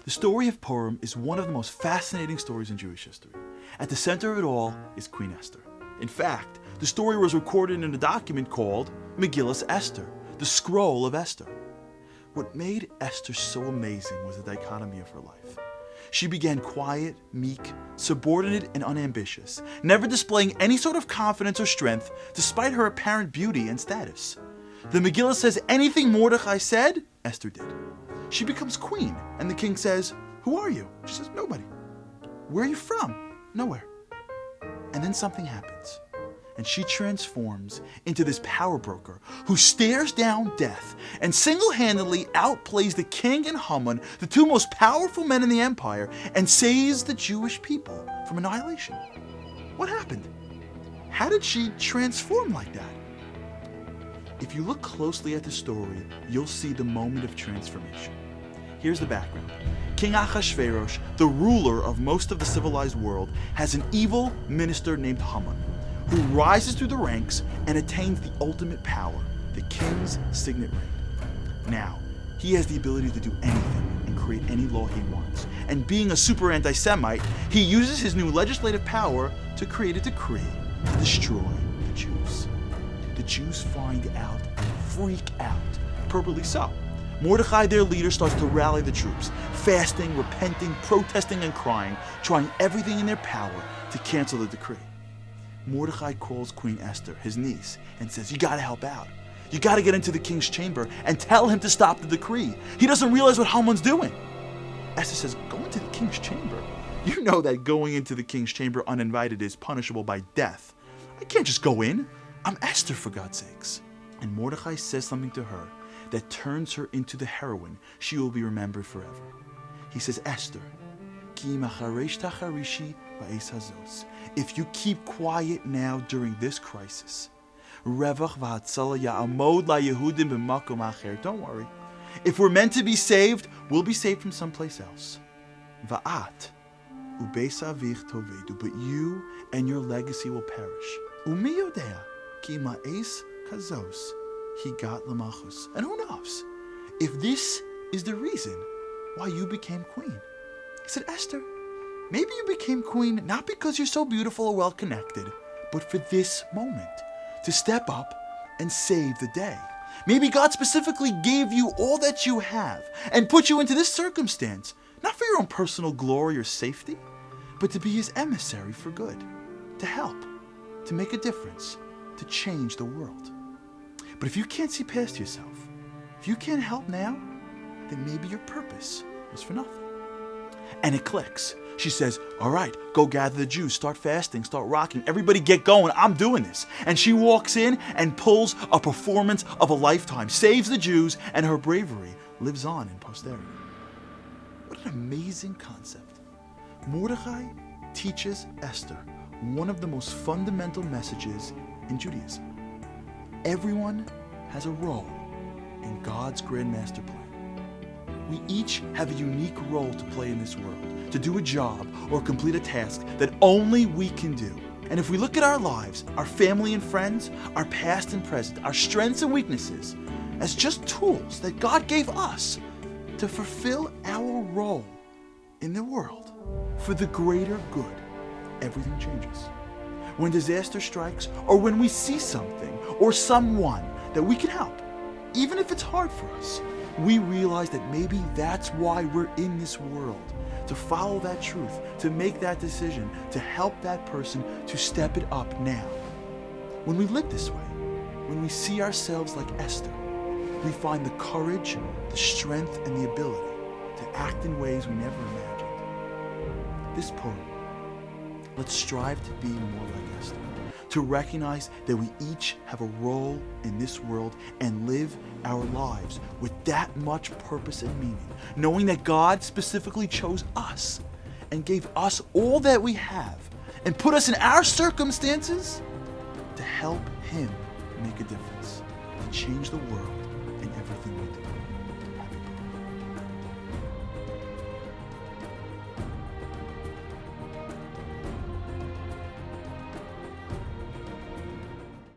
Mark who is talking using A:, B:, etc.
A: The story of Purim is one of the most fascinating stories in Jewish history. At the center of it all is Queen Esther. In fact, the story was recorded in a document called Megillas Esther, the Scroll of Esther. What made Esther so amazing was the dichotomy of her life. She began quiet, meek, subordinate, and unambitious, never displaying any sort of confidence or strength despite her apparent beauty and status. The Megillah says anything Mordechai said, Esther did. She becomes queen, and the king says, "Who are you?" She says, "Nobody." "Where are you from?" "Nowhere." And then something happens, and she transforms into this power broker who stares down death and single-handedly outplays the king and Haman, the two most powerful men in the empire, and saves the Jewish people from annihilation. What happened? How did she transform like that? If you look closely at the story, you'll see the moment of transformation. Here's the background. King Ahasuerus, the ruler of most of the civilized world, has an evil minister named Haman, who rises through the ranks and attains the ultimate power, the king's signet ring. Now, he has the ability to do anything and create any law he wants. And being a super anti-Semite, he uses his new legislative power to create a decree to destroy the Jews. The Jews find out and freak out, appropriately so. Mordechai, their leader, starts to rally the troops, fasting, repenting, protesting, and crying, trying everything in their power to cancel the decree. Mordechai calls Queen Esther, his niece, and says, "You gotta help out. You gotta get into the king's chamber and tell him to stop the decree. He doesn't realize what Haman's doing." Esther says, "Go into the king's chamber? You know that going into the king's chamber uninvited is punishable by death. I can't just go in. I'm Esther, for God's sakes." And Mordechai says something to her that turns her into the heroine she will be remembered forever. He says, "Esther, ki macharesh tacharishi va'es hazos." If you keep quiet now during this crisis, revach v'hatzala ya'amod la'yehudim b'makom acher. Don't worry. If we're meant to be saved, we'll be saved from someplace else. Va'at ubeis avich tovedu. But you and your legacy will perish. Umi yodea ki ma'es kazos higat lamachus. And who knows if this is the reason why you became queen. He said, "Esther, maybe you became queen not because you're so beautiful or well-connected, but for this moment, to step up and save the day. Maybe God specifically gave you all that you have and put you into this circumstance, not for your own personal glory or safety, but to be his emissary for good, to help, to make a difference, to change the world. But if you can't see past yourself, if you can't help now, then maybe your purpose was for nothing." And it clicks. She says, "All right, go gather the Jews, start fasting, start rocking, everybody get going, I'm doing this." And she walks in and pulls a performance of a lifetime, saves the Jews, and her bravery lives on in posterity. What an amazing concept. Mordechai teaches Esther one of the most fundamental messages in Judaism. Everyone has a role in God's grand master plan. We each have a unique role to play in this world, to do a job or complete a task that only we can do. And if we look at our lives, our family and friends, our past and present, our strengths and weaknesses, as just tools that God gave us to fulfill our role in the world for the greater good, everything changes. When disaster strikes, or when we see something or someone that we can help, even if it's hard for us, we realize that maybe that's why we're in this world, to follow that truth, to make that decision, to help that person to step it up now. When we live this way, when we see ourselves like Esther, we find the courage, the strength, and the ability to act in ways we never imagined. This Purim, let's strive to be more like Esther, to recognize that we each have a role in this world and live our lives with that much purpose and meaning, knowing that God specifically chose us and gave us all that we have and put us in our circumstances to help him make a difference, to change the world in everything we do.